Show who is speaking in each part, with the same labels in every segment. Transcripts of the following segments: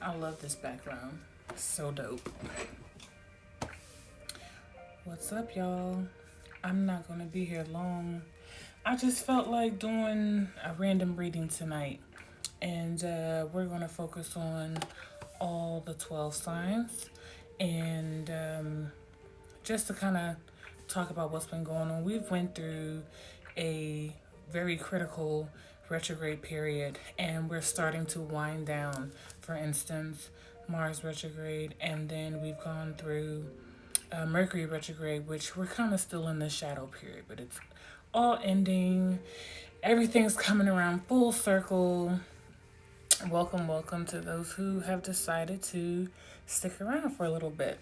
Speaker 1: I love this background. So dope. What's up, y'all? I'm not going to be here long. I just felt like doing a random reading tonight. And we're going to focus on all the 12 signs. And just to kind of talk about what's been going on. We've went through a very critical retrograde period, and we're starting to wind down. For instance, Mars retrograde, and then we've gone through Mercury retrograde, which we're kind of still in the shadow period, but it's all ending. Everything's coming around full circle. Welcome, welcome to those who have decided to stick around for a little bit.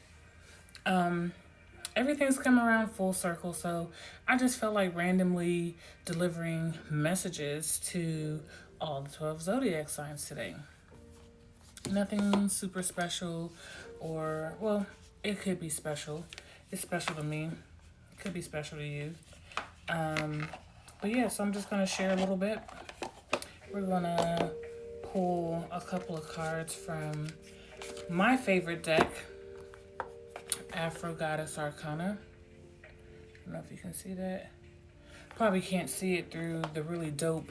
Speaker 1: Everything's come around full circle, so I just felt like randomly delivering messages to all the 12 zodiac signs today. Nothing super special, or, well, it could be special. It's special to me. It could be special to you. But yeah, so I'm just going to share a little bit. We're going to pull a couple of cards from my favorite deck, Afro Goddess Arcana. I don't know if you can see that. Probably can't see it through the really dope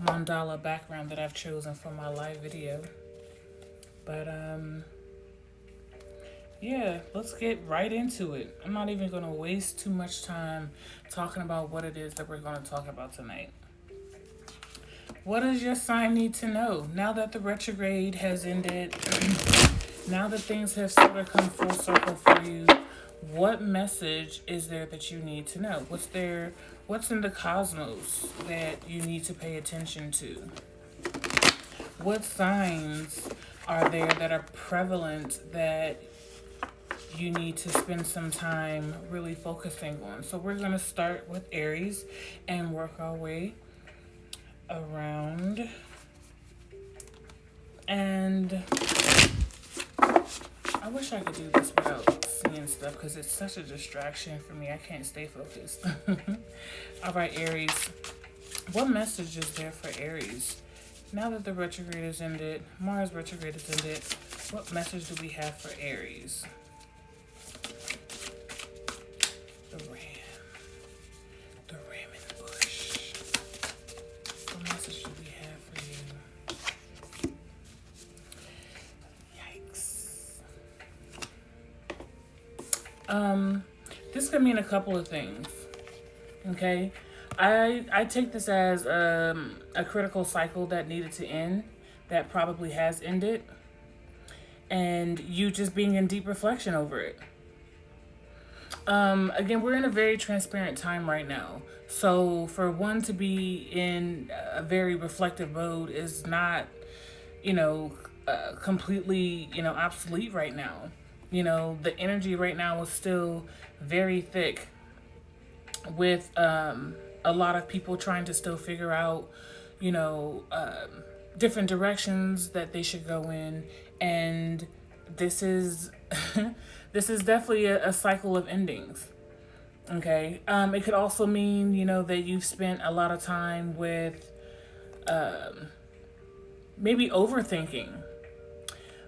Speaker 1: mandala background that I've chosen for my live video. But yeah, let's get right into it. I'm not even going to waste too much time talking about what it is that we're going to talk about tonight. What does your sign need to know now that the retrograde has ended? Now that things have sort of come full circle for you, what message is there that you need to know? What's in the cosmos that you need to pay attention to? What signs are there that are prevalent that you need to spend some time really focusing on? So we're going to start with Aries and work our way around. And I wish I could do this without seeing stuff because it's such a distraction for me. I can't stay focused. All right, Aries. What message is there for Aries? Now that the retrograde has ended, Mars retrograde has ended, what message do we have for Aries? The ram in the bush. What message do we have for you? Yikes. This could mean a couple of things. Okay? I take this as a critical cycle that needed to end, that probably has ended, and you just being in deep reflection over it. Again, we're in a very transparent time right now. So for one to be in a very reflective mode is not, completely, obsolete right now. The energy right now is still very thick with a lot of people trying to still figure out, different directions that they should go in. And this is this is definitely a cycle of endings. Okay. It could also mean, that you've spent a lot of time with maybe overthinking,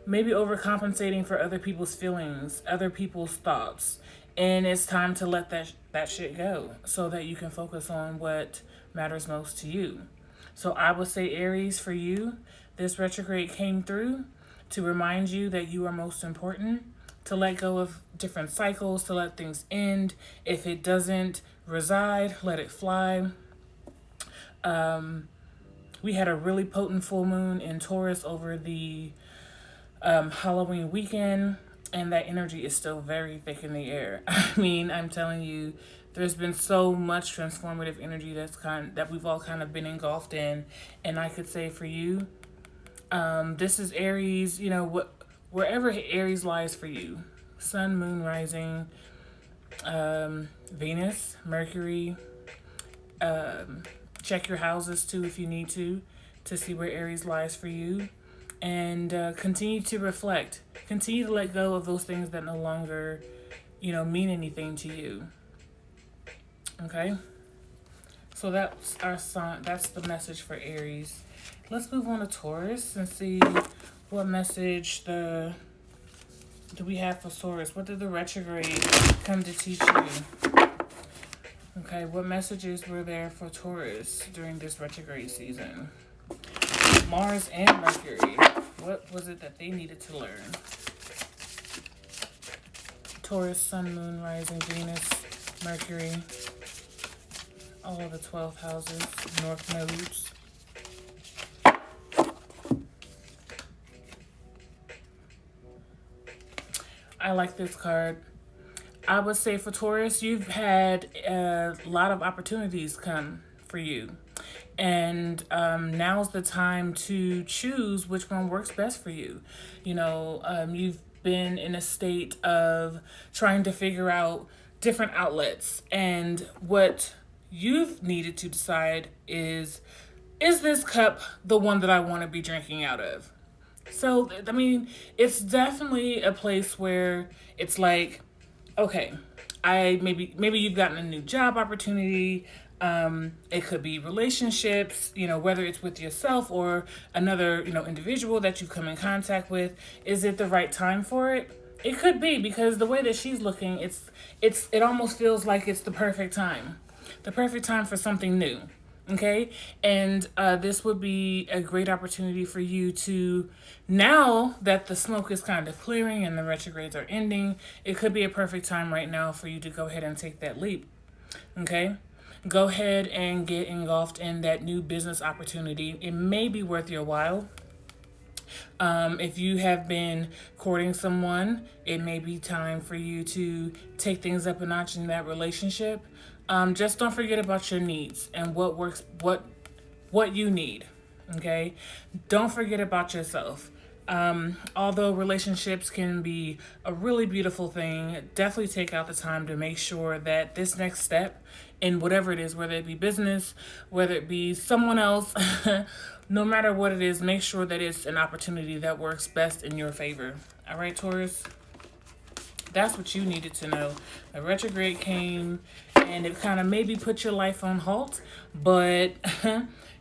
Speaker 1: maybe overcompensating for other people's feelings, other people's thoughts. And it's time to let that shit go so that you can focus on what matters most to you. So I would say, Aries, for you, this retrograde came through to remind you that you are most important, to let go of different cycles, to let things end. If it doesn't reside, let it fly. We had a really potent full moon in Taurus over the Halloween weekend, and that energy is still very thick in the air. I mean, I'm telling you, there's been so much transformative energy that we've all kind of been engulfed in. And I could say for you, this is Aries, wherever Aries lies for you. Sun, moon, rising, Venus, Mercury. Check your houses too if you need to see where Aries lies for you. And continue to reflect. Continue to let go of those things that no longer, mean anything to you. Okay? So that's our sign. That's the message for Aries. Let's move on to Taurus and see What message do we have for Taurus? What did the retrograde come to teach you? Okay, what messages were there for Taurus during this retrograde season? Mars and Mercury. What was it that they needed to learn? Taurus, Sun, Moon, Rising, Venus, Mercury. All of the 12 houses, North nodes. I like this card. I would say for Taurus, you've had a lot of opportunities come for you. And now's the time to choose which one works best for you. You've been in a state of trying to figure out different outlets. And what you've needed to decide is this cup the one that I want to be drinking out of? So, I mean, it's definitely a place where it's like, okay, maybe you've gotten a new job opportunity. It could be relationships, whether it's with yourself or another, individual that you've come in contact with. Is it the right time for it? It could be, because the way that she's looking, it almost feels like it's the perfect time for something new. Okay. And this would be a great opportunity for you to, now that the smoke is kind of clearing and the retrogrades are ending, it could be a perfect time right now for you to go ahead and take that leap. Okay. Go ahead and get engulfed in that new business opportunity. It may be worth your while. If you have been courting someone, it may be time for you to take things up a notch in that relationship. Just don't forget about your needs and what works, what you need. Okay. Don't forget about yourself. Although relationships can be a really beautiful thing, definitely take out the time to make sure that this next step in whatever it is, whether it be business, whether it be someone else, no matter what it is, make sure that it's an opportunity that works best in your favor. All right, Taurus? That's what you needed to know. A retrograde came and it kind of maybe put your life on halt, but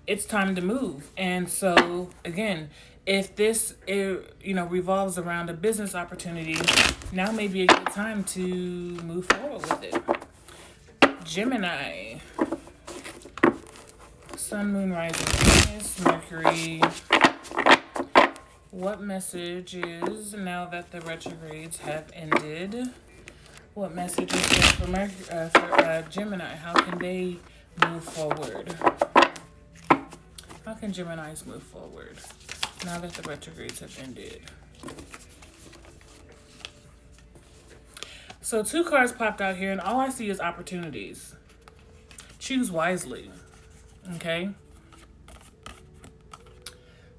Speaker 1: it's time to move. And so, again, if this, revolves around a business opportunity, now may be a good time to move forward with it. Gemini. Sun, Moon, Rising, Venus, Mercury. What messages, now that the retrogrades have ended, what messages for Gemini? How can they move forward? How can Geminis move forward now that the retrogrades have ended? So 2 cards popped out here, and all I see is opportunities. Choose wisely, okay?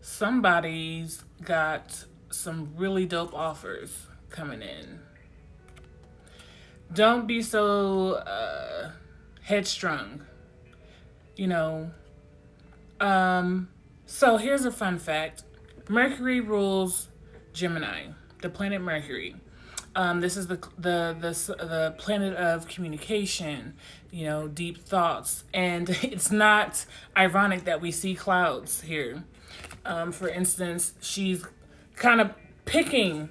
Speaker 1: Somebody's got some really dope offers coming in. Don't be so headstrong, So here's a fun fact. Mercury rules Gemini, the planet Mercury. This is the planet of communication, deep thoughts. And it's not ironic that we see clouds here. For instance, she's kind of picking,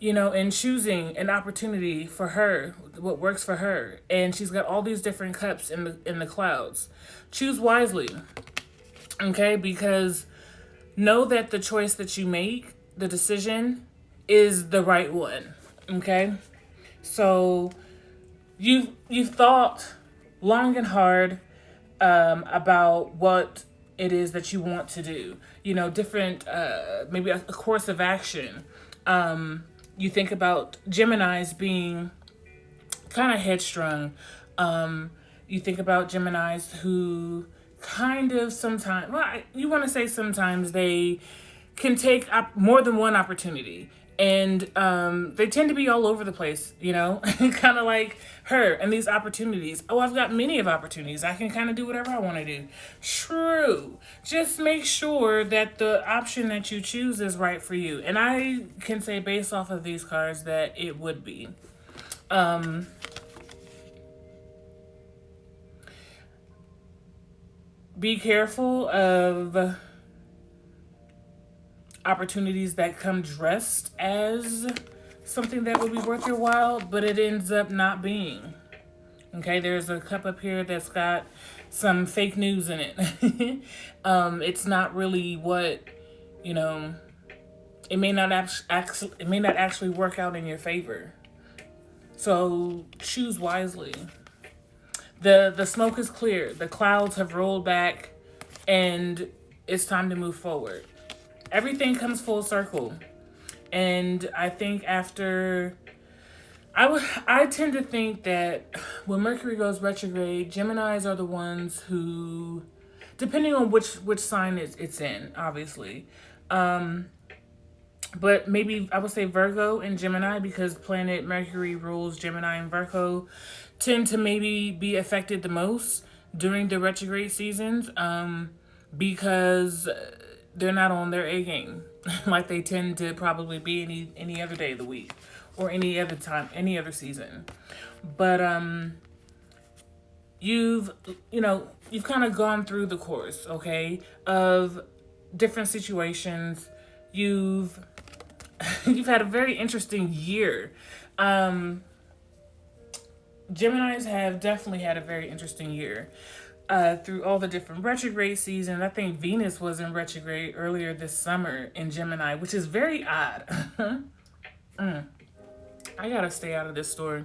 Speaker 1: and choosing an opportunity for her, what works for her. And she's got all these different cups in the clouds. Choose wisely, okay? Because know that the choice that you make, the decision, is the right one, okay? So you've thought long and hard about what it is that you want to do. Different, maybe a course of action. You think about Geminis being kind of headstrong. You think about Geminis who kind of sometimes, you want to say sometimes they can take up more than one opportunity. And they tend to be all over the place, kind of like her and these opportunities. Oh, I've got many of opportunities. I can kind of do whatever I want to do. True. Just make sure that the option that you choose is right for you. And I can say based off of these cards that it would be. Be careful of opportunities that come dressed as something that would be worth your while, but it ends up not being. Okay, there's a cup up here that's got some fake news in it. It's not really what, you know, it may not actually work out in your favor. So choose wisely. The smoke is clear. The clouds have rolled back and it's time to move forward. Everything comes full circle. And I think after I tend to think that when Mercury goes retrograde, Geminis are the ones who, depending on which sign it's in, obviously. But maybe I would say Virgo and Gemini, because planet Mercury rules Gemini and Virgo, tend to maybe be affected the most during the retrograde seasons, because they're not on their A game like they tend to probably be any other day of the week or any other time, any other season. But you've kind of gone through the course, okay, of different situations. You've had a very interesting year. Geminis have definitely had a very interesting year. Through all the different retrograde seasons. I think Venus was in retrograde earlier this summer in Gemini, which is very odd. I gotta stay out of this store.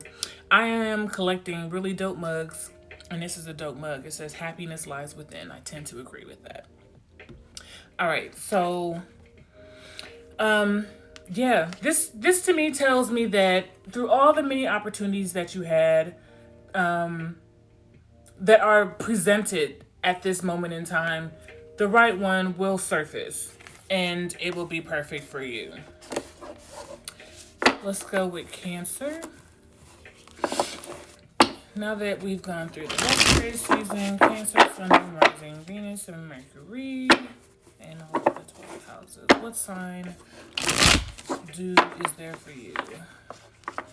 Speaker 1: I am collecting really dope mugs, and this is a dope mug. It says happiness lies within. I tend to agree with that. All right, so yeah, this to me tells me that through all the many opportunities that you had, that are presented at this moment in time, the right one will surface and it will be perfect for you. Let's go with Cancer. Now that we've gone through the retrograde season, Cancer, Sun, Moon, Rising, Venus, and Mercury, and all of the 12 houses. What sign is there for you?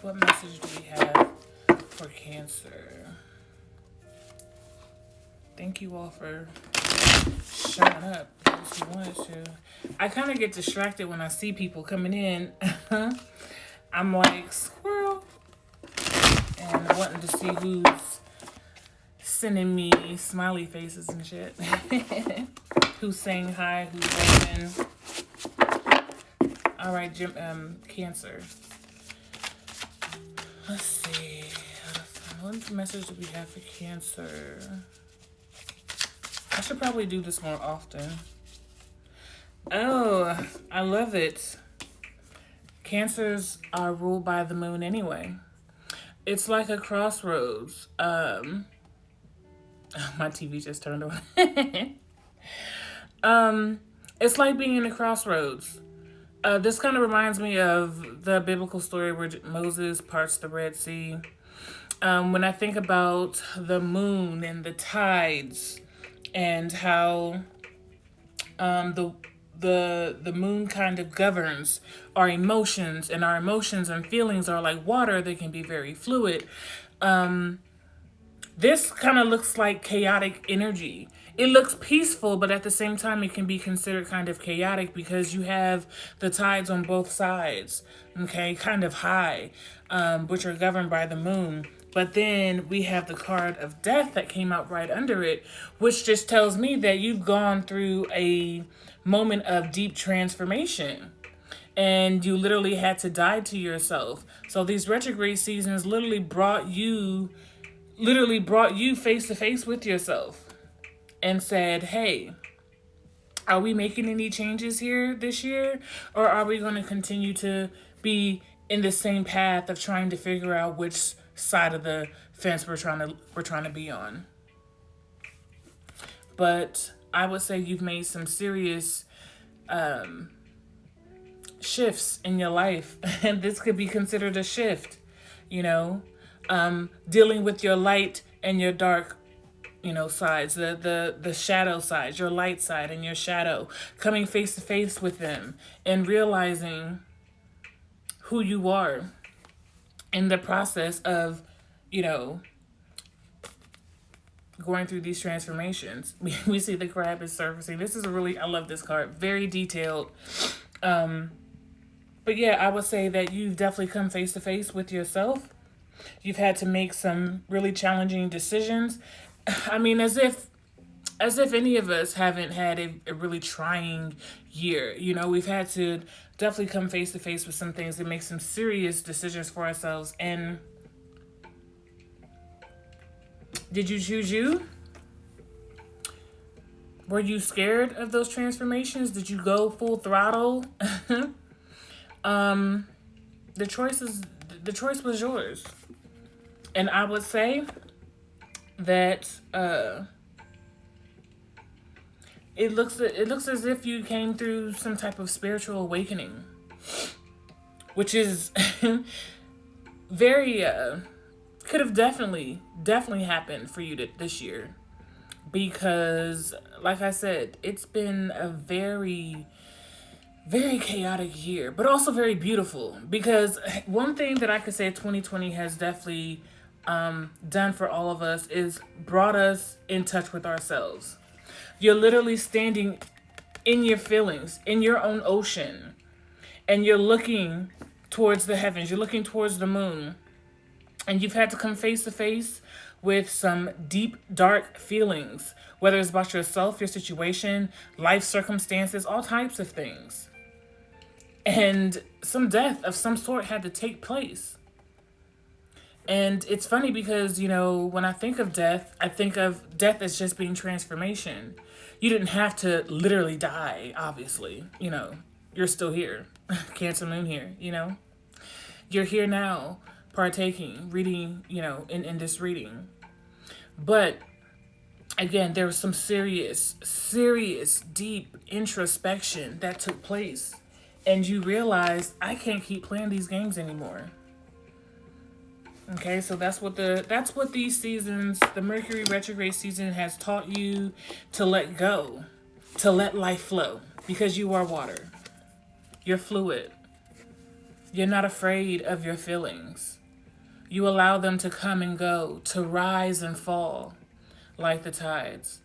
Speaker 1: What message do we have for Cancer? Thank you all for showing up if you wanted to. I kind of get distracted when I see people coming in. I'm like, squirrel. And wanting to see who's sending me smiley faces and shit. Who's saying hi, who's open. All right, Cancer. Let's see. What message do we have for Cancer? I should probably do this more often. Oh, I love it. Cancers are ruled by the moon anyway. It's like a crossroads. My TV just turned on. It's like being in a crossroads. This kind of reminds me of the biblical story where Moses parts the Red Sea. When I think about the moon and the tides, and how the moon kind of governs our emotions, and our emotions and feelings are like water. They can be very fluid. This kind of looks like chaotic energy. It looks peaceful, but at the same time, it can be considered kind of chaotic because you have the tides on both sides, okay, kind of high, which are governed by the moon. But then we have the card of death that came out right under it, which just tells me that you've gone through a moment of deep transformation and you literally had to die to yourself. So these retrograde seasons literally brought you face to face with yourself and said, hey, are we making any changes here this year? Or are we going to continue to be in the same path of trying to figure out which side of the fence we're trying to be on? But I would say you've made some serious shifts in your life, and this could be considered a shift, dealing with your light and your dark, sides, the shadow side, your light side and your shadow, coming face to face with them and realizing who you are in the process of, going through these transformations. We see the crab is surfacing. This is I love this card. Very detailed. But yeah, I would say that you've definitely come face to face with yourself. You've had to make some really challenging decisions. I mean, as if any of us haven't had a really trying year. You know, we've had to definitely come face to face with some things and make some serious decisions for ourselves. And did you choose you? Were you scared of those transformations? Did you go full throttle? The choice was yours. And I would say that it looks as if you came through some type of spiritual awakening, which is very could have definitely happened for you this year, because like I said, it's been a very chaotic year, but also very beautiful. Because one thing that I could say 2020 has definitely done for all of us is brought us in touch with ourselves. You're literally standing in your feelings, in your own ocean, and you're looking towards the heavens, you're looking towards the moon, and you've had to come face to face with some deep, dark feelings, whether it's about yourself, your situation, life circumstances, all types of things. And some death of some sort had to take place. And it's funny because, you know, when I think of death, I think of death as just being transformation. You didn't have to literally die, obviously. You know, you're still here. Cancer moon here, you know. You're here now, partaking, reading, you know, in this reading. But again, there was some serious, deep introspection that took place. And you realize, I can't keep playing these games anymore. Okay, so that's what these seasons, the Mercury retrograde season, has taught you to let go, to let life flow, because you are water. You're fluid. You're not afraid of your feelings. You allow them to come and go, to rise and fall like the tides.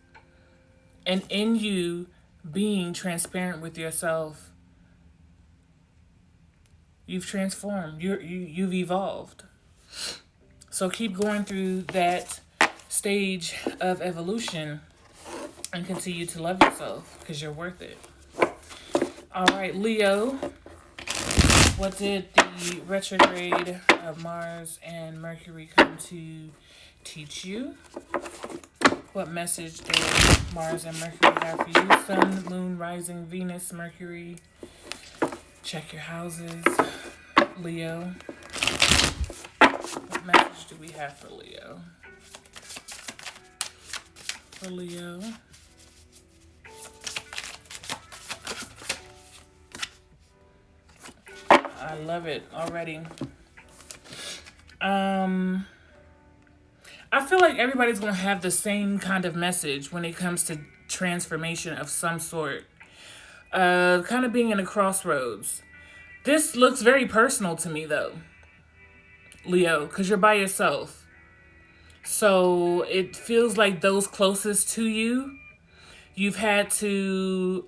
Speaker 1: And in you being transparent with yourself, you've transformed. You've evolved. So keep going through that stage of evolution and continue to love yourself, because you're worth it. All right, Leo. What did the retrograde of Mars and Mercury come to teach you? What message did Mars and Mercury have for you? Sun, Moon, Rising, Venus, Mercury. Check your houses, Leo. What message do we have for Leo? For Leo. I love it already. I feel like everybody's going to have the same kind of message when it comes to transformation of some sort. Kind of being in a crossroads. This looks very personal to me, though, Leo, because you're by yourself. So it feels like those closest to you, you've had to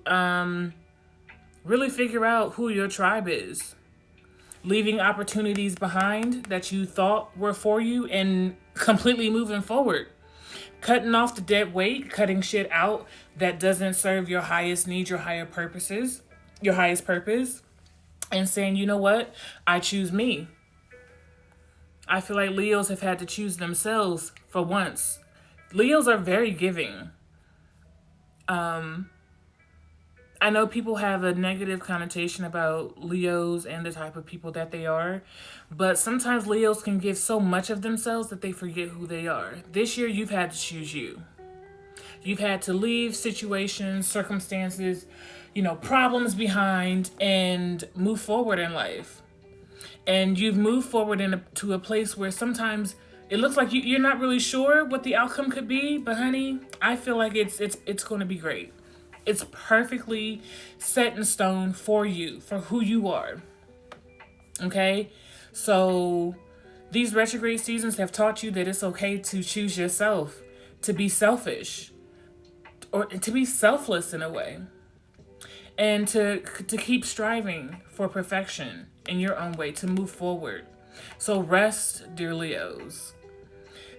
Speaker 1: really figure out who your tribe is. Leaving opportunities behind that you thought were for you and completely moving forward. Cutting off the dead weight, cutting shit out that doesn't serve your highest needs, your highest purpose, and saying, you know what? I choose me. I feel like Leos have had to choose themselves for once. Leos are very giving. I know people have a negative connotation about Leos and the type of people that they are, but sometimes Leos can give so much of themselves that they forget who they are. This year, you've had to choose you. You've had to leave situations, circumstances, problems behind and move forward in life. And you've moved forward to a place where sometimes it looks like you're not really sure what the outcome could be, but honey, I feel like it's going to be great. It's perfectly set in stone for you, for who you are. Okay? So these retrograde seasons have taught you that it's okay to choose yourself, to be selfish, or to be selfless in a way. and to keep striving for perfection in your own way, to move forward. So rest, dear Leos.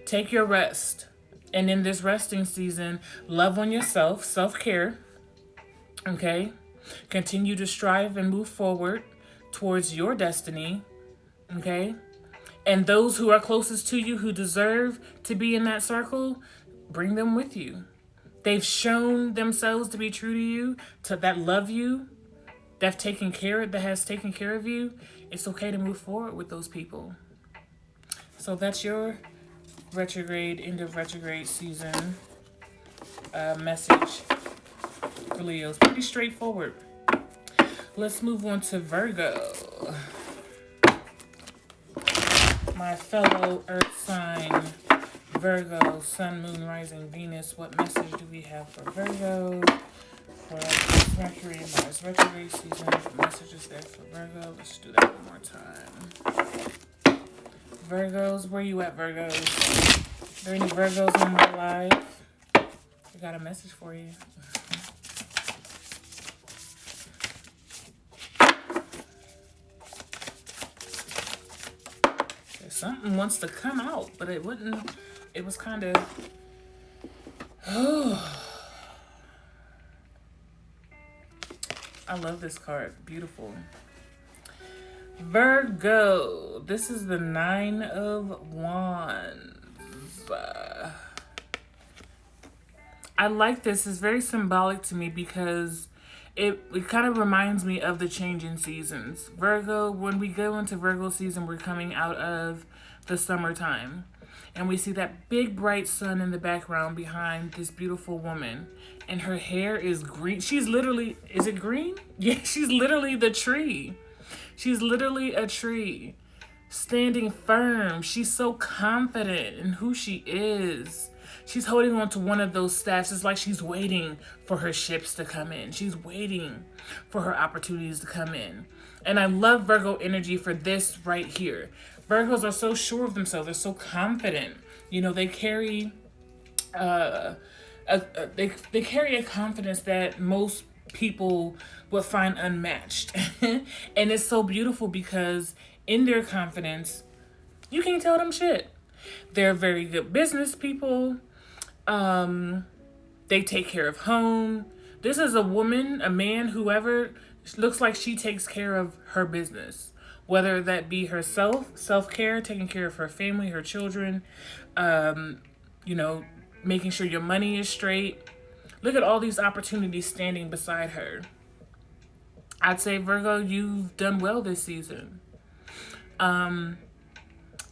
Speaker 1: Take your rest. And in this resting season, love on yourself, self-care, okay? Continue to strive and move forward towards your destiny, okay? And those who are closest to you, who deserve to be in that circle, bring them with you. They've shown themselves to be true to you, that love you, that has taken care of you. It's okay to move forward with those people. So that's your retrograde, end of retrograde season message for Leos. Pretty straightforward. Let's move on to Virgo. My fellow earth sign, Virgo, sun, moon, rising, Venus. What message do we have for Virgo? For Mercury, Mars retrograde season. What message is there for Virgo? Let's do that one more time. Virgos, where you at, Virgos? Are there any Virgos on my live? I got a message for you. Something wants to come out, but it wouldn't. It was kind of. Oh. I love this card. Beautiful. Virgo. This is the 9 of Wands. I like this. It's very symbolic to me because it kind of reminds me of the changing seasons. Virgo, when we go into Virgo season, we're coming out of the summertime. And we see that big bright sun in the background behind this beautiful woman. And her hair is green. She's literally, is it green? Yeah, she's literally the tree. She's literally a tree, standing firm. She's so confident in who she is. She's holding on to one of those staffs. It's like she's waiting for her ships to come in. She's waiting for her opportunities to come in. And I love Virgo energy for this right here. Virgos are so sure of themselves. They're so confident. You know, they carry they carry a confidence that most people would find unmatched. And it's so beautiful because in their confidence, you can't tell them shit. They're very good business people. They take care of home. This is a woman, a man, whoever, looks like she takes care of her business. Whether that be herself, self-care, taking care of her family, her children, you know, making sure your money is straight. Look at all these opportunities standing beside her. I'd say, Virgo, you've done well this season.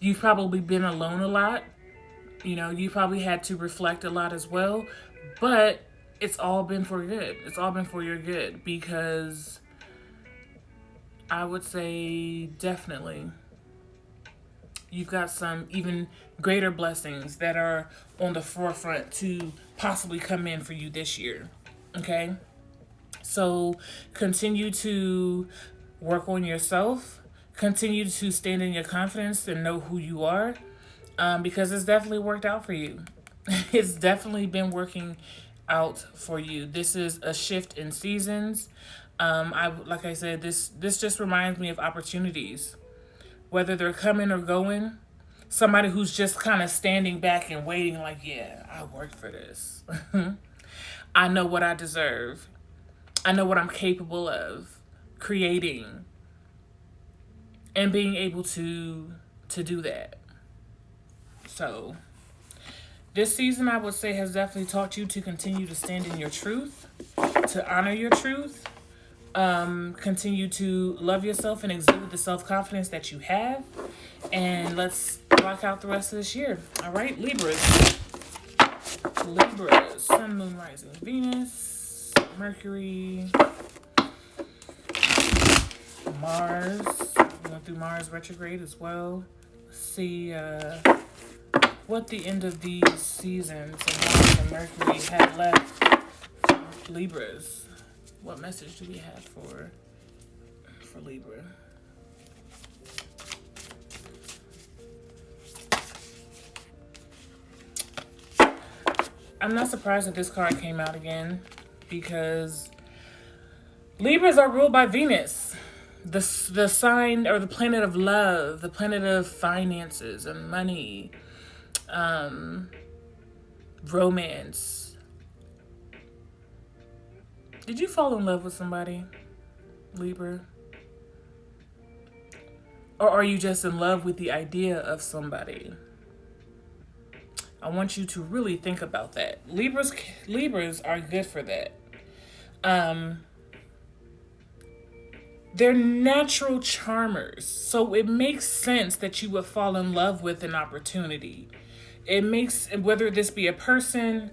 Speaker 1: You've probably been alone a lot. You know, you probably had to reflect a lot as well. But it's all been for good. It's all been for your good, because I would say definitely you've got some even greater blessings that are on the forefront to possibly come in for you this year. Okay? So continue to work on yourself. Continue to stand in your confidence and know who you are, because it's definitely worked out for you. It's definitely been working out for you. This is a shift in seasons. Like I said, this just reminds me of opportunities, whether they're coming or going. Somebody who's just kind of standing back and waiting, like, yeah, I worked for this. I know what I deserve. I know what I'm capable of creating and being able to do that. So this season, I would say, has definitely taught you to continue to stand in your truth, to honor your truth, continue to love yourself and exude the self-confidence that you have. And let's rock out the rest of this year. All right, Libras. Libras, sun, moon, rising, Venus, Mercury, Mars. We went through Mars retrograde as well. Let's see what the end of these seasons of Mars and Mercury had left for Libras. What message do we have for Libra? I'm not surprised that this card came out again, because Libras are ruled by Venus, the sign or the planet of love, the planet of finances and money, romance. Did you fall in love with somebody, Libra? Or are you just in love with the idea of somebody? I want you to really think about that. Libras are good for that. They're natural charmers. So it makes sense that you would fall in love with an opportunity. It makes, whether this be a person,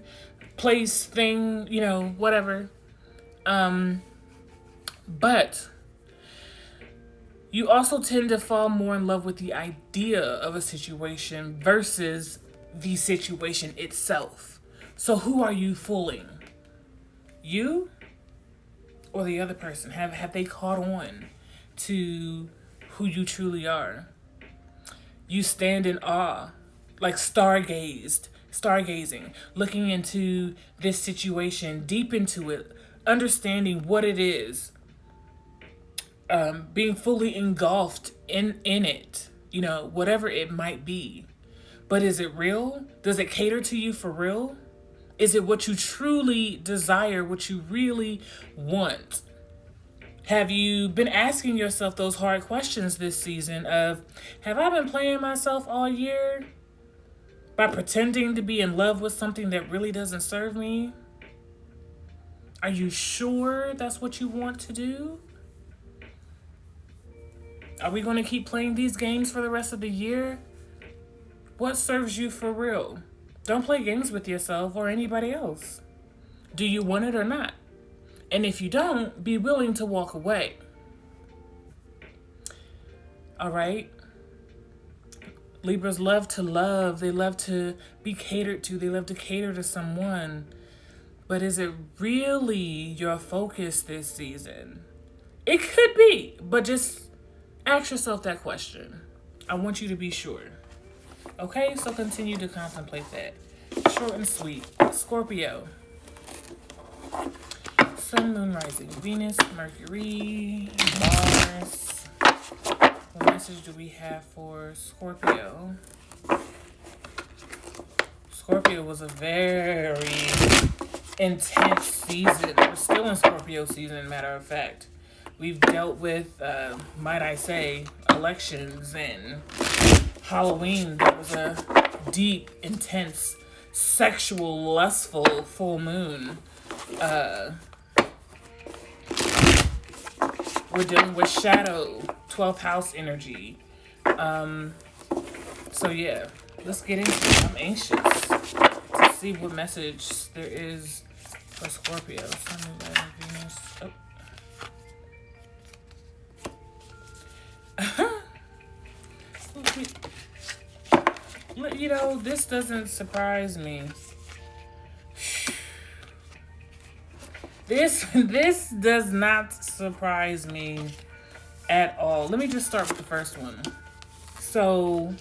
Speaker 1: place, thing, whatever. But you also tend to fall more in love with the idea of a situation versus the situation itself. So who are you fooling? You or the other person? Have they caught on to who you truly are? You stand in awe, like stargazing, looking into this situation, deep into it, understanding what it is, being fully engulfed in it, whatever it might be. But is it real? Does it cater to you for real? Is it what you truly desire, what you really want? Have you been asking yourself those hard questions this season of, have I been playing myself all year by pretending to be in love with something that really doesn't serve me? Are you sure that's what you want to do? Are we going to keep playing these games for the rest of the year? What serves you for real? Don't play games with yourself or anybody else. Do you want it or not? And if you don't, be willing to walk away. All right? Libras love to love. They love to be catered to. They love to cater to someone. But is it really your focus this season? It could be, but just ask yourself that question. I want you to be sure. Okay, so continue to contemplate that. Short and sweet. Scorpio. Sun, Moon, Rising, Venus, Mercury, Mars. What message do we have for Scorpio? Scorpio was a very intense season. We're still in Scorpio season, matter of fact. We've dealt with, might I say, elections and Halloween. That was a deep, intense, sexual, lustful full moon. We're dealing with shadow, 12th house energy. So yeah, let's get into it. I'm anxious to see what message there is for Scorpio. Sun, Moon, Rising, Venus. This doesn't surprise me. This does not surprise me at all. Let me just start with the first one. So,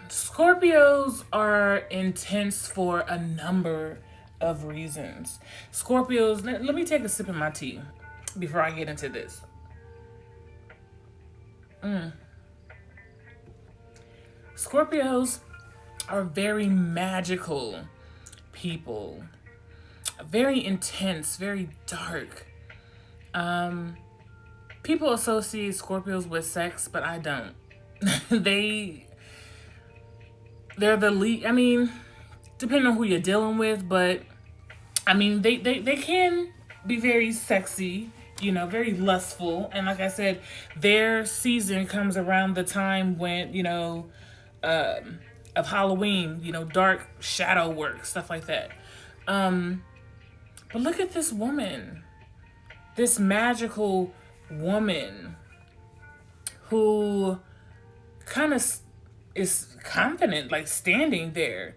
Speaker 1: Scorpios are intense for a number of reasons. Scorpios, let me take a sip of my tea before I get into this. Scorpios are very magical people. Very intense, very dark. People associate Scorpios with sex, but I don't. They're the lead. I mean, depending on who you're dealing with, but I mean, they can be very sexy, very lustful. And like I said, their season comes around the time when, of Halloween, dark shadow work, stuff like that. But look at this woman, this magical woman who kind of is confident, like standing there,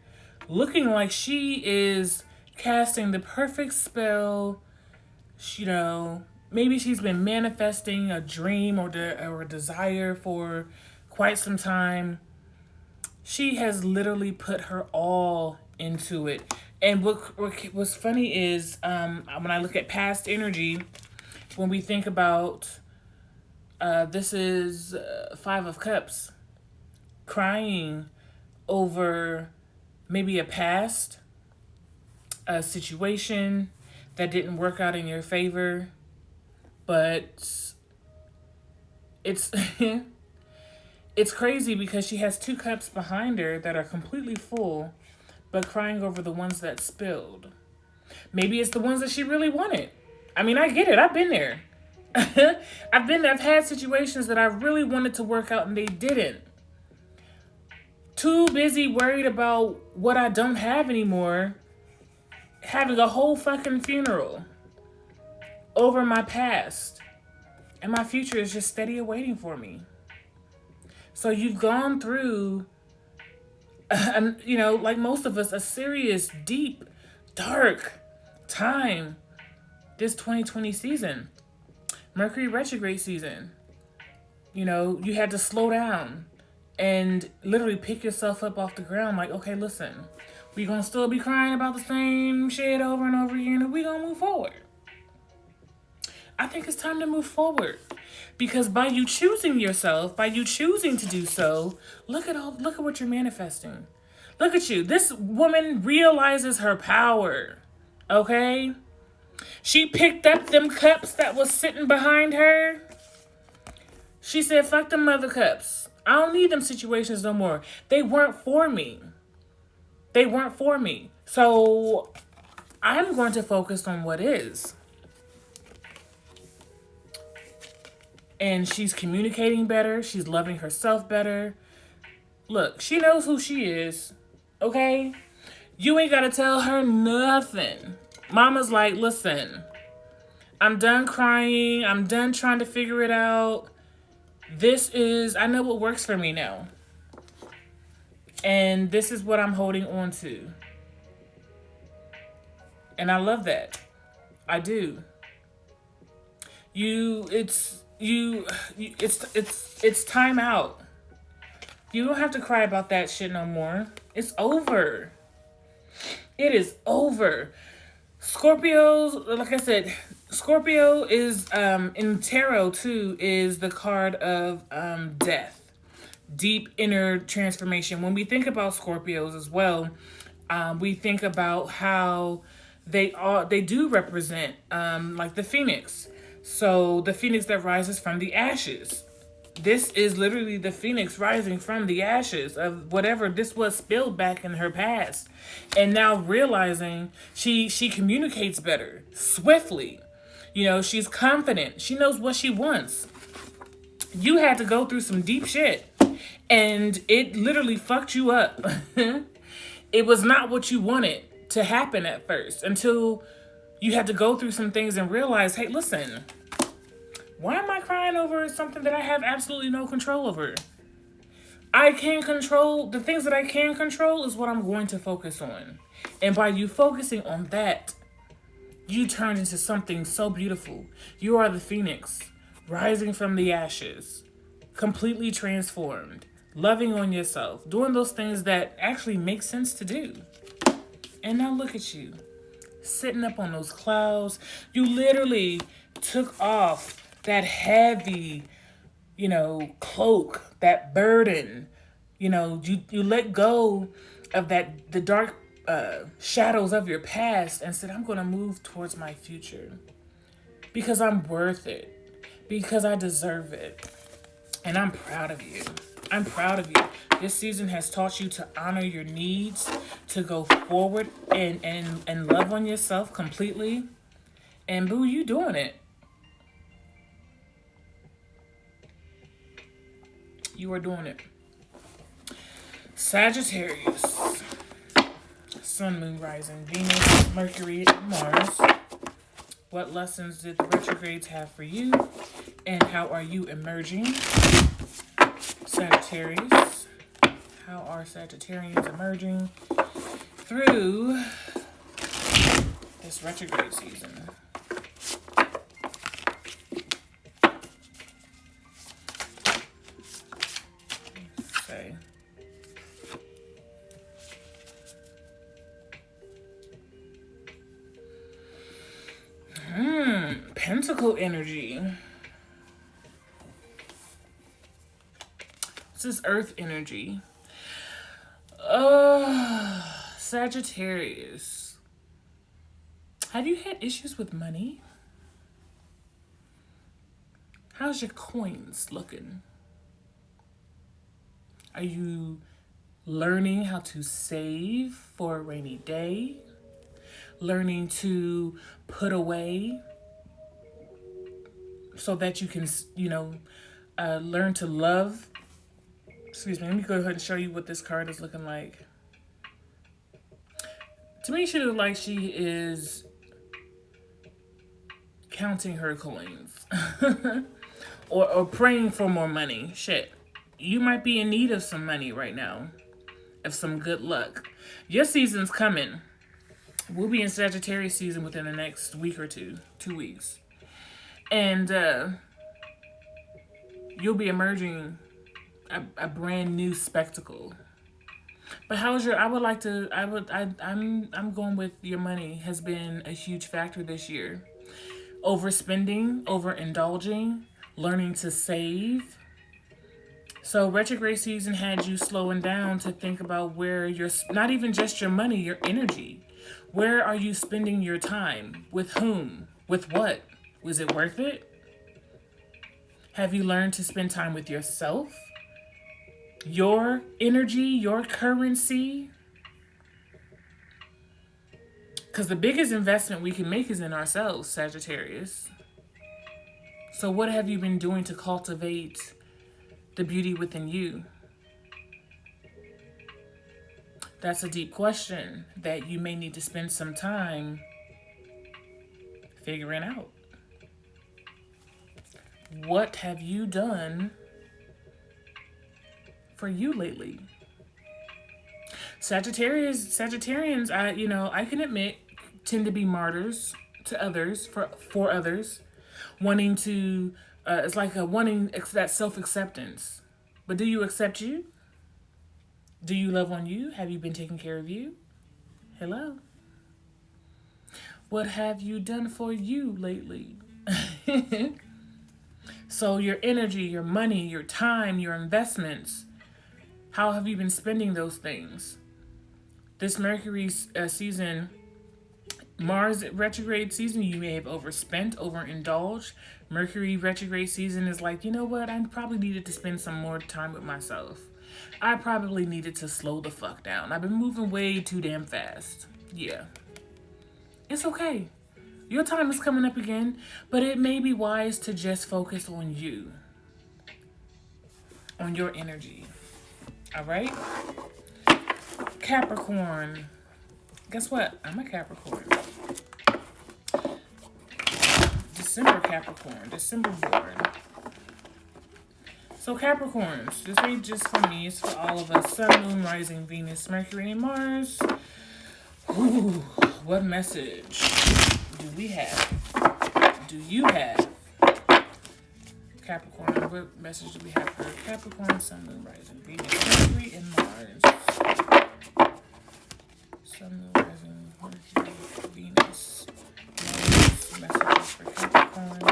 Speaker 1: looking like she is casting the perfect spell. Maybe she's been manifesting a dream or a desire for quite some time. She has literally put her all into it. And what's funny is when I look at past energy, when we think about this is Five of Cups, crying over maybe a past a situation that didn't work out in your favor, but it's it's crazy because she has two cups behind her that are completely full, but crying over the ones that spilled. Maybe it's the ones that she really wanted. I mean, I get it. I've been there. I've had situations that I really wanted to work out and they didn't. Too busy worried about what I don't have anymore, having a whole fucking funeral over my past. And my future is just steady awaiting for me. So you've gone through, like most of us, a serious, deep, dark time this 2020 season. Mercury retrograde season. You had to slow down and literally pick yourself up off the ground. Like, okay, listen, we gonna still be crying about the same shit over and over again, and we gonna move forward. I think it's time to move forward. Because by you choosing yourself, by you choosing to do so, look at what you're manifesting. Look at you. This woman realizes her power. Okay? She picked up them cups that was sitting behind her. She said, fuck them mother cups. I don't need them situations no more. They weren't for me. They weren't for me. So I'm going to focus on what is. And she's communicating better. She's loving herself better. Look, she knows who she is. Okay? You ain't got to tell her nothing. Mama's like, listen, I'm done crying. I'm done trying to figure it out. I know what works for me now. And this is what I'm holding on to. And I love that. I do. It's time out. You don't have to cry about that shit no more. It's over. It is over. Scorpios, like I said, Scorpio is in tarot too, is the card of death, deep inner transformation. When we think about Scorpios as well, we think about how they do represent like the phoenix. So the phoenix that rises from the ashes. This is literally the phoenix rising from the ashes of whatever this was spilled back in her past. And now realizing she communicates better, swiftly. She's confident. She knows what she wants. You had to go through some deep shit. And it literally fucked you up. It was not what you wanted to happen at first until you had to go through some things and realize, hey, listen, why am I crying over something that I have absolutely no control over? I can control, the things that I can control is what I'm going to focus on. And by you focusing on that, you turn into something so beautiful. You are the phoenix, rising from the ashes, completely transformed, loving on yourself, doing those things that actually make sense to do. And now look at you, sitting up on those clouds. You literally took off that heavy, cloak, that burden. You let go of the dark shadows of your past and said, I'm going to move towards my future because I'm worth it, because I deserve it. And I'm proud of you. I'm proud of you. This season has taught you to honor your needs, to go forward and love on yourself completely. And boo, you doing it. You are doing it. Sagittarius. Sun, Moon, Rising, Venus, Mercury, and Mars. What lessons did the retrogrades have for you? And how are you emerging? Sagittarius. How are Sagittarians emerging through this retrograde season? Pentacle energy. This is Earth energy. Sagittarius. Have you had issues with money? How's your coins looking? Are you learning how to save for a rainy day? Learning to put away so that you can, learn to love. Excuse me, let me go ahead and show you what this card is looking like. To me, she looks like she is counting her coins or praying for more money. Shit, you might be in need of some money right now, of some good luck. Your season's coming. We'll be in Sagittarius season within the next week or 2 weeks. And you'll be emerging a brand new spectacle. But I'm going with your money has been a huge factor this year. Overspending, overindulging, learning to save. So retrograde season had you slowing down to think about where you're, not even just your money, your energy. Where are you spending your time? With whom? With what? Was it worth it? Have you learned to spend time with yourself? Your energy, your currency? Because the biggest investment we can make is in ourselves, Sagittarius. So what have you been doing to cultivate the beauty within you? That's a deep question that you may need to spend some time figuring out. What have you done for you lately? Sagittarians, I can admit, tend to be martyrs to others, for others, wanting to, it's like wanting that self-acceptance. But do you accept you? Do you love on you? Have you been taking care of you? Hello? What have you done for you lately? So your energy, your money, your time, your investments, how have you been spending those things? This Mercury season, Mars retrograde season, you may have overspent, overindulged. Mercury retrograde season is like, you know what? I probably needed to spend some more time with myself. I probably needed to slow the fuck down. I've been moving way too damn fast. Yeah. It's okay. Your time is coming up again, but it may be wise to just focus on you, on your energy. All right? Capricorn. Guess what? I'm a Capricorn. December Capricorn. December born. So Capricorns, this ain't just for me, it's for all of us. Sun, Moon, Rising, Venus, Mercury, and Mars. Ooh, what message do we have? Do you have? Capricorn, what message do we have for Capricorn, Sun, Moon, Rising, Venus, Mercury, and Mars? Sun, Moon, Rising, Mercury, Venus, Mars. Messages for Capricorn.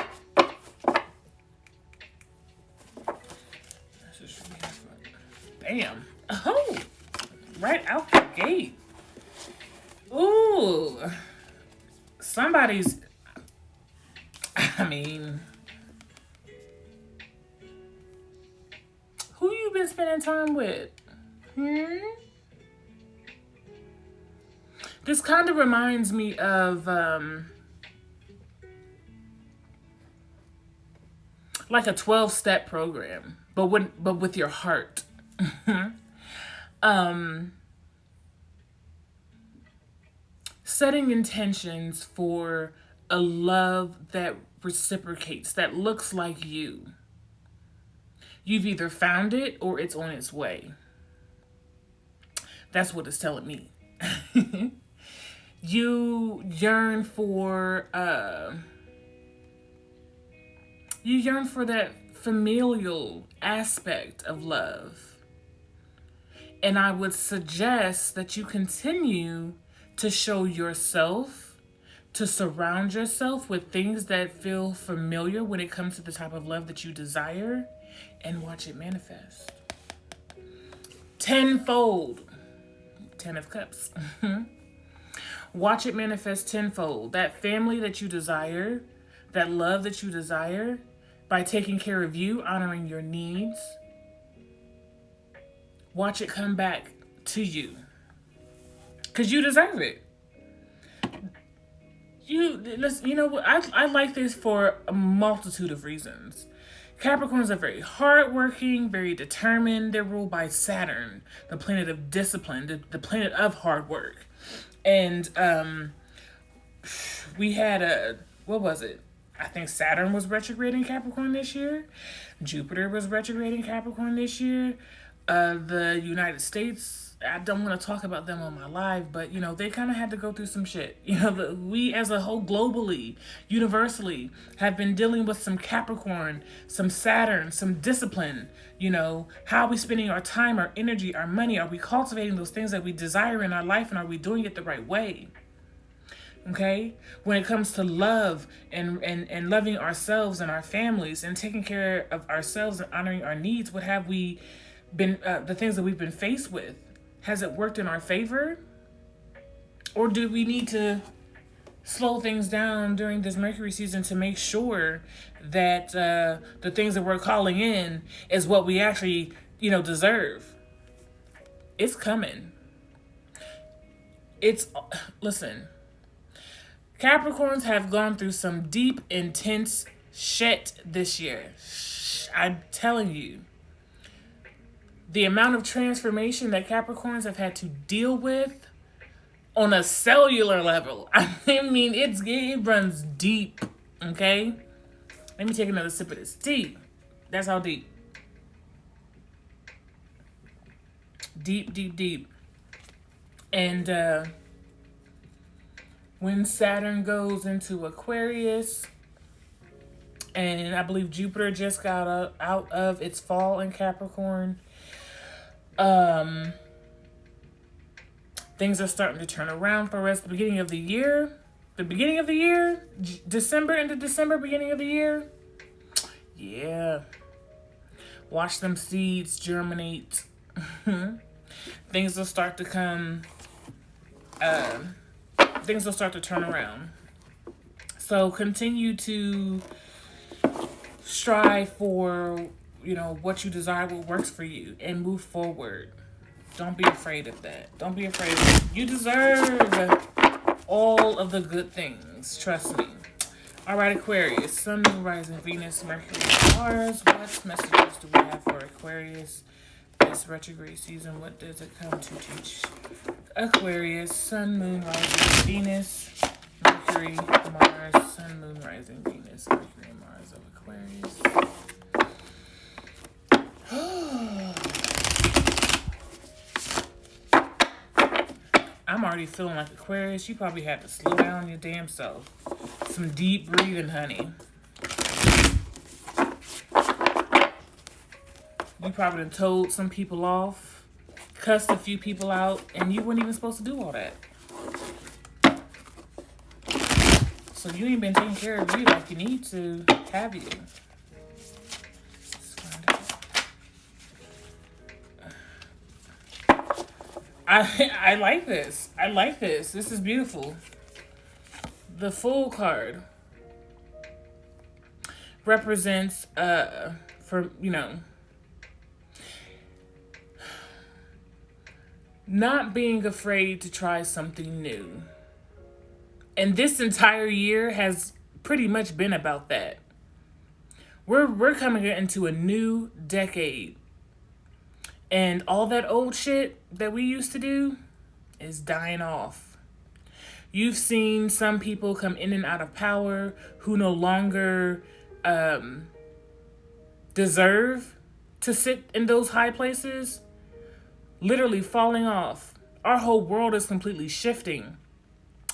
Speaker 1: Message do we have for... Bam! Oh! Right out the gate. Ooh. Somebody's... I mean... Who you been spending time with? This kind of reminds me of like a 12-step program, but with your heart. Setting intentions for a love that reciprocates, that looks like you. You've either found it or it's on its way. That's what it's telling me. You yearn for that familial aspect of love. And I would suggest that you continue to show yourself to surround yourself with things that feel familiar when it comes to the type of love that you desire, and watch it manifest. Tenfold. 10 of Cups. Watch it manifest tenfold. That family that you desire, that love that you desire, by taking care of you, honoring your needs, watch it come back to you. Because you deserve it. You know what? I like this for a multitude of reasons. Capricorns are very hardworking, very determined. They're ruled by Saturn, the planet of discipline, the planet of hard work. And we had what was it? I think Saturn was retrograde in Capricorn this year. Jupiter was retrograde in Capricorn this year. The United States, I don't want to talk about them on my live, but, you know, they kind of had to go through some shit. You know, we as a whole globally, universally, have been dealing with some Capricorn, some Saturn, some discipline. You know, how are we spending our time, our energy, our money? Are we cultivating those things that we desire in our life, and are we doing it the right way? Okay, when it comes to love and loving ourselves and our families and taking care of ourselves and honoring our needs, what have we been, the things that we've been faced with, has it worked in our favor? Or do we need to slow things down during this Mercury season to make sure that the things that we're calling in is what we actually, you know, deserve? It's coming. Listen, Capricorns have gone through some deep, intense shit this year. I'm telling you. The amount of transformation that Capricorns have had to deal with on a cellular level. I mean, it runs deep, okay? Let me take another sip of this. Deep. That's how deep. Deep, deep, deep. And when Saturn goes into Aquarius, and I believe Jupiter just got out of its fall in Capricorn, things are starting to turn around for us. The beginning of the year, December into December, beginning of the year. Yeah. Watch them seeds germinate. Things will start to come, things will start to turn around. So continue to strive for, you know, what you desire, what works for you, and move forward. Don't be afraid of that. Don't be afraid of it. You deserve all of the good things. Trust me. All right, Aquarius. Sun, Moon, Rising, Venus, Mercury, Mars. What messages do we have for Aquarius this retrograde season? What does it come to teach Aquarius? Sun, Moon, Rising, Venus, Mercury, Mars. Sun, Moon, Rising, Venus, Mercury, Mars of Aquarius. I'm already feeling like Aquarius. You probably had to slow down your damn self. Some deep breathing, honey. You probably done told some people off, cussed a few people out, and you weren't even supposed to do all that. So you ain't been taking care of you like you need to, have you? I like this. I like this. This is beautiful. The Fool card represents, for, you know, not being afraid to try something new. And this entire year has pretty much been about that. We're coming into a new decade. And all that old shit that we used to do is dying off. You've seen some people come in and out of power who no longer deserve to sit in those high places, literally falling off. Our whole world is completely shifting.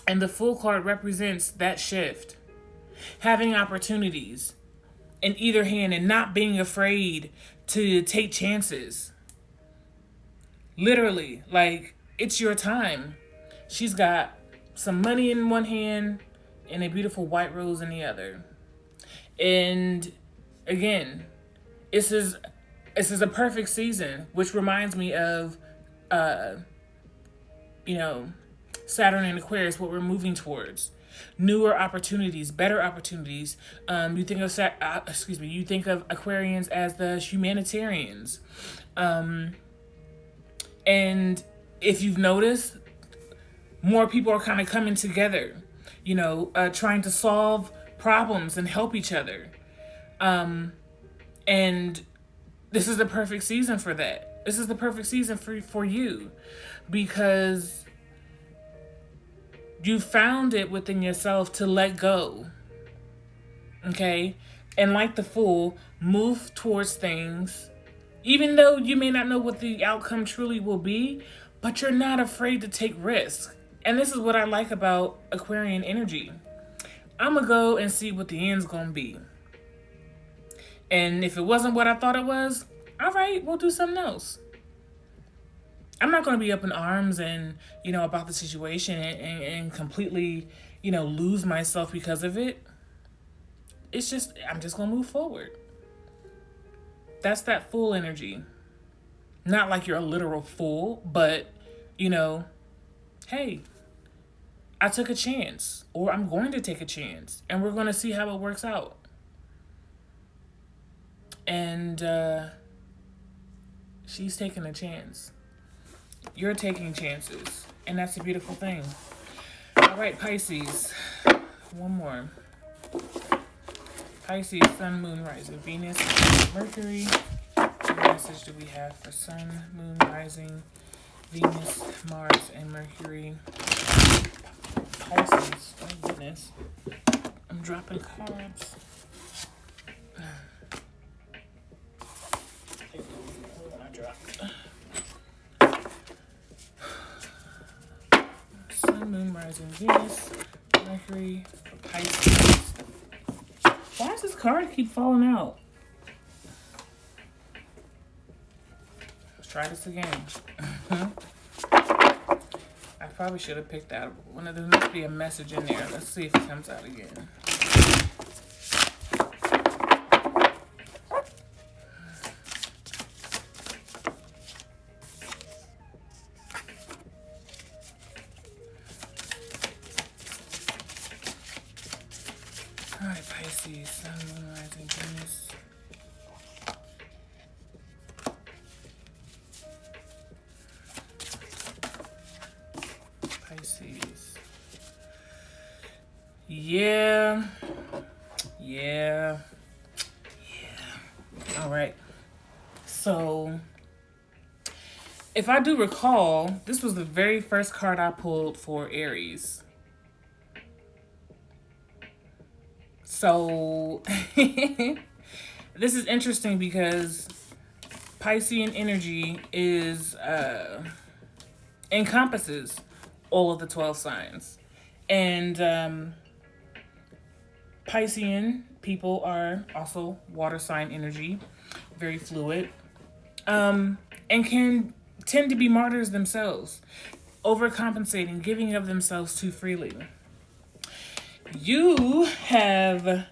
Speaker 1: And the Fool card represents that shift. Having opportunities in either hand and not being afraid to take chances. Literally, like, it's your time. She's got some money in one hand and a beautiful white rose in the other. And again, this is a perfect season, which reminds me of, you know, Saturn and Aquarius, what we're moving towards. Newer opportunities, better opportunities. You think of you think of Aquarians as the humanitarians, and if you've noticed, more people are kind of coming together, trying to solve problems and help each other. And this is the perfect season for that. This is the perfect season for you, because you found it within yourself to let go. Okay? And like the Fool, move towards things, even though you may not know what the outcome truly will be, but you're not afraid to take risks. And this is what I like about Aquarian energy. I'm going to go and see what the end's going to be. And if it wasn't what I thought it was, all right, we'll do something else. I'm not going to be up in arms and, about the situation and completely, lose myself because of it. It's just, I'm just going to move forward. That's that Fool energy. Not like you're a literal fool, but, hey, I took a chance, or I'm going to take a chance, and we're going to see how it works out. And she's taking a chance. You're taking chances, and that's a beautiful thing. All right, Pisces. One more. Pisces, Sun, Moon, Rising, Venus, Mercury. What message do we have for Sun, Moon, Rising, Venus, Mars, and Mercury? Pisces. Oh, goodness. I'm dropping cards. Sun, Moon, Rising, Venus, Mercury, Pisces. Why does this card keep falling out? Let's try this again. I probably should have picked out one. There must be a message in there. Let's see if it comes out again. All right, Pisces, Sun, Moon, Rising, Venus. Pisces. Yeah. All right. So, if I do recall, this was the very first card I pulled for Aries. So, this is interesting because Piscean energy encompasses all of the 12 signs. And Piscean people are also water sign energy, very fluid, and can tend to be martyrs themselves, overcompensating, giving of themselves too freely. You have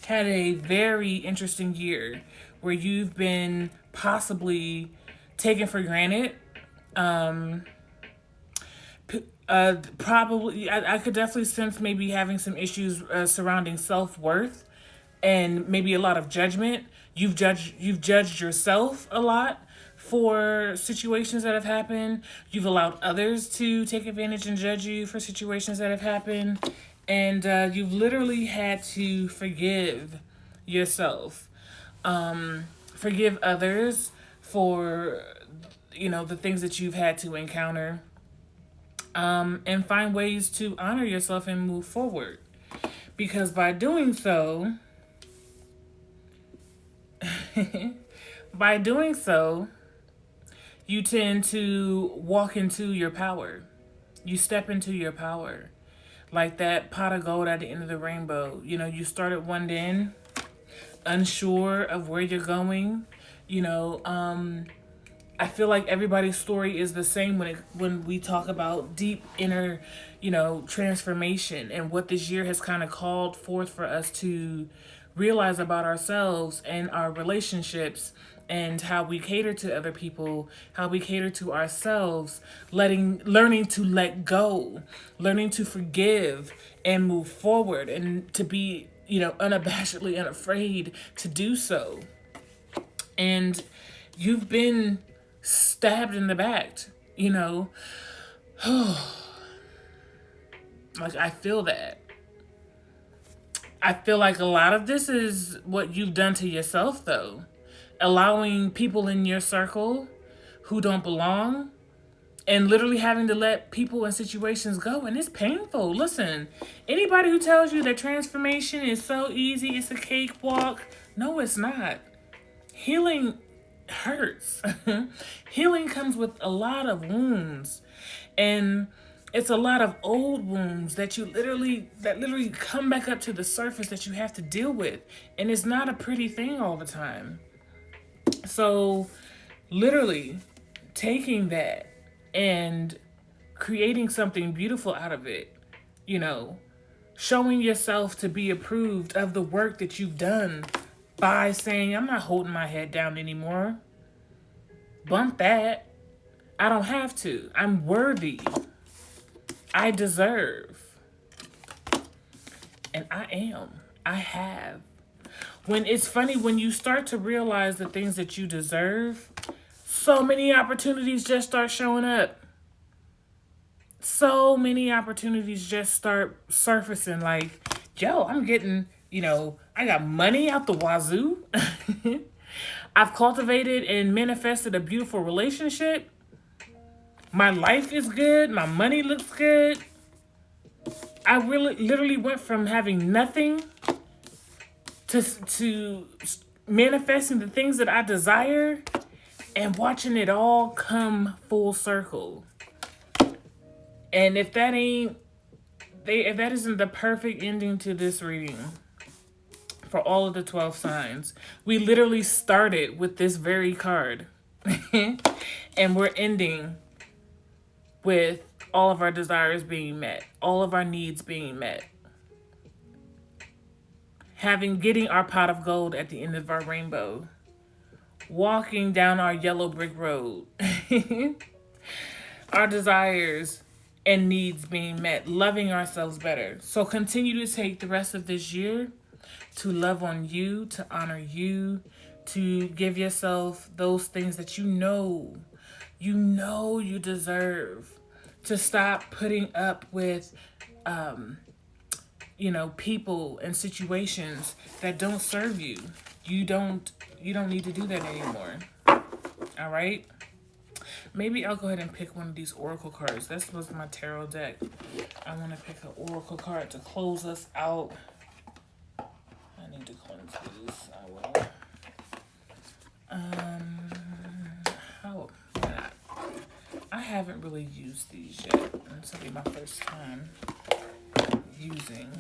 Speaker 1: had a very interesting year where you've been possibly taken for granted. Probably, I could definitely sense maybe having some issues surrounding self-worth and maybe a lot of judgment. You've judged yourself a lot for situations that have happened. You've allowed others to take advantage and judge you for situations that have happened. And you've literally had to forgive yourself. Forgive others for, the things that you've had to encounter. And find ways to honor yourself and move forward. Because by doing so, you tend to walk into your power. You step into your power. Like that pot of gold at the end of the rainbow. You started one in, unsure of where you're going, I feel like everybody's story is the same when we talk about deep inner, transformation and what this year has kind of called forth for us to realize about ourselves and our relationships and how we cater to other people, how we cater to ourselves, learning to let go, learning to forgive and move forward and to be, unabashedly unafraid to do so. And you've been stabbed in the back, like I feel that. I feel like a lot of this is what you've done to yourself, though. Allowing people in your circle who don't belong and literally having to let people and situations go. And it's painful. Listen, anybody who tells you that transformation is so easy, it's a cakewalk, no, it's not. Healing hurts. Healing comes with a lot of wounds. And it's a lot of old wounds that literally come back up to the surface that you have to deal with. And it's not a pretty thing all the time. So literally taking that and creating something beautiful out of it, showing yourself to be approved of the work that you've done by saying, I'm not holding my head down anymore. Bump that. I don't have to. I'm worthy. I deserve. And I am. I have. When it's funny, when you start to realize the things that you deserve, so many opportunities just start showing up. So many opportunities just start surfacing like, yo, I'm getting, I got money out the wazoo. I've cultivated and manifested a beautiful relationship. My life is good. My money looks good. I literally went from having nothing to manifesting the things that I desire and watching it all come full circle. And if that isn't the perfect ending to this reading for all of the 12 signs, we literally started with this very card and we're ending with all of our desires being met, all of our needs being met. Getting our pot of gold at the end of our rainbow. Walking down our yellow brick road. Our desires and needs being met. Loving ourselves better. So continue to take the rest of this year to love on you, to honor you, to give yourself those things that you know you deserve. To stop putting up with people and situations that don't serve you. You don't need to do that anymore. All right? Maybe I'll go ahead and pick one of these oracle cards. This was my tarot deck. I want to pick an oracle card to close us out. I need to cleanse these. I will. How not? I haven't really used these yet. This will be my first time using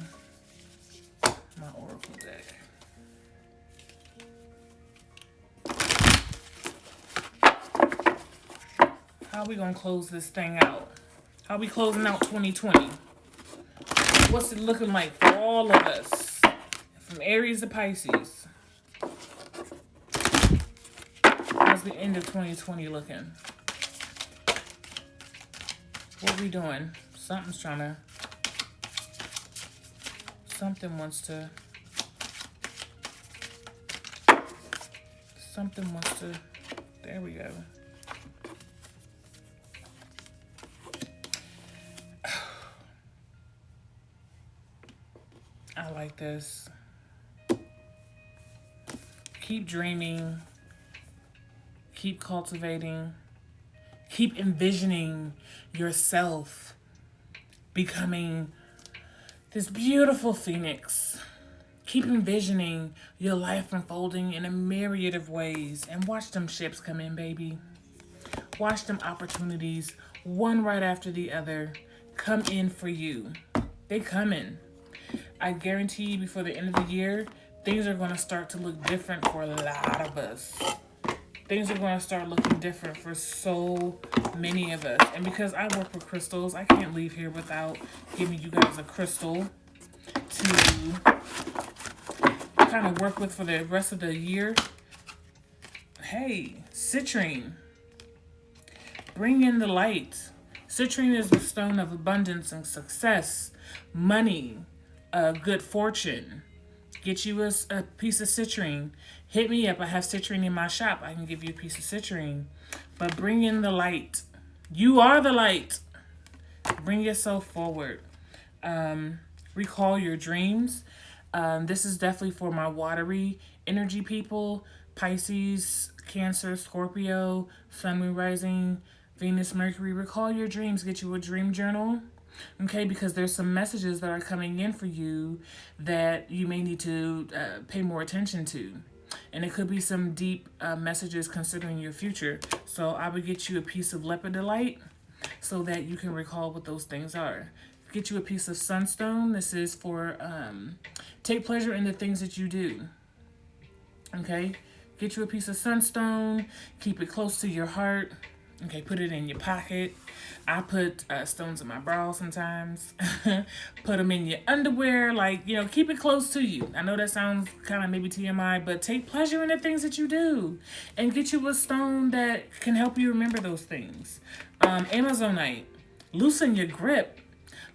Speaker 1: my oracle deck. How are we gonna close this thing out? How are we closing out 2020? What's it looking like for all of us? From Aries to Pisces. How's the end of 2020 looking? What are we doing? Something wants to, there we go. I like this. Keep dreaming. Keep cultivating. Keep envisioning yourself becoming this beautiful phoenix. Keep envisioning your life unfolding in a myriad of ways. And watch them ships come in, baby. Watch them opportunities, one right after the other, come in for you. They coming. I guarantee you before the end of the year, things are going to start to look different for a lot of us. Things are going to start looking different for so many of us. And because I work with crystals, I can't leave here without giving you guys a crystal to kind of work with for the rest of the year. Hey, citrine. Bring in the light. Citrine is the stone of abundance and success, money, good fortune. Get you a piece of citrine. Hit me up. I have citrine in my shop. I can give you a piece of citrine. But bring in the light. You are the light. Bring yourself forward. Recall your dreams. This is definitely for my watery energy people. Pisces, Cancer, Scorpio, Sun, Moon, Rising, Venus, Mercury. Recall your dreams. Get you a dream journal. Okay, because there's some messages that are coming in for you that you may need to pay more attention to. And it could be some deep messages considering your future. So I would get you a piece of lepidolite so that you can recall what those things are. Get you a piece of sunstone. This is for take pleasure in the things that you do. Okay, get you a piece of sunstone. Keep it close to your heart. Okay, put it in your pocket. I put stones in my bra sometimes. Put them in your underwear. Like, you know, keep it close to you. I know that sounds kind of maybe TMI, but take pleasure in the things that you do. And get you a stone that can help you remember those things. Amazonite. Loosen your grip.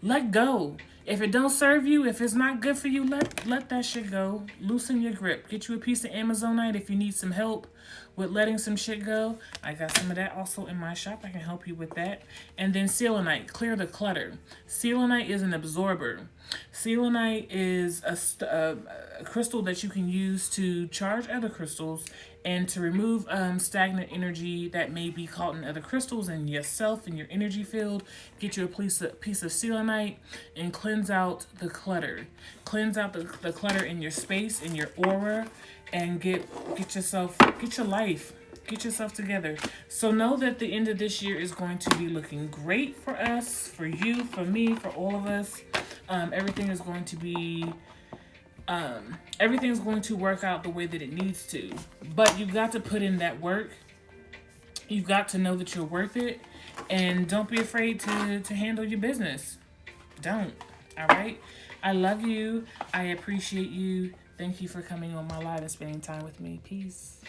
Speaker 1: Let go. If it don't serve you, if it's not good for you, let that shit go. Loosen your grip. Get you a piece of Amazonite if you need some help with letting some shit go. I got some of that also in my shop. I can help you with that. And then selenite. Clear the clutter. Selenite is an absorber. Selenite is a crystal that you can use to charge other crystals and to remove stagnant energy that may be caught in other crystals and yourself and your energy field. Get you a piece of selenite and cleanse out the clutter. Cleanse out the clutter in your space, in your aura, and get your life. Get yourself together. So know that the end of this year is going to be looking great for us, for you, for me, for all of us. Everything is going to be everything's going to work out the way that it needs to. But you've got to put in that work. You've got to know that you're worth it. And don't be afraid to handle your business. Don't. All right? I love you. I appreciate you. Thank you for coming on my live and spending time with me. Peace.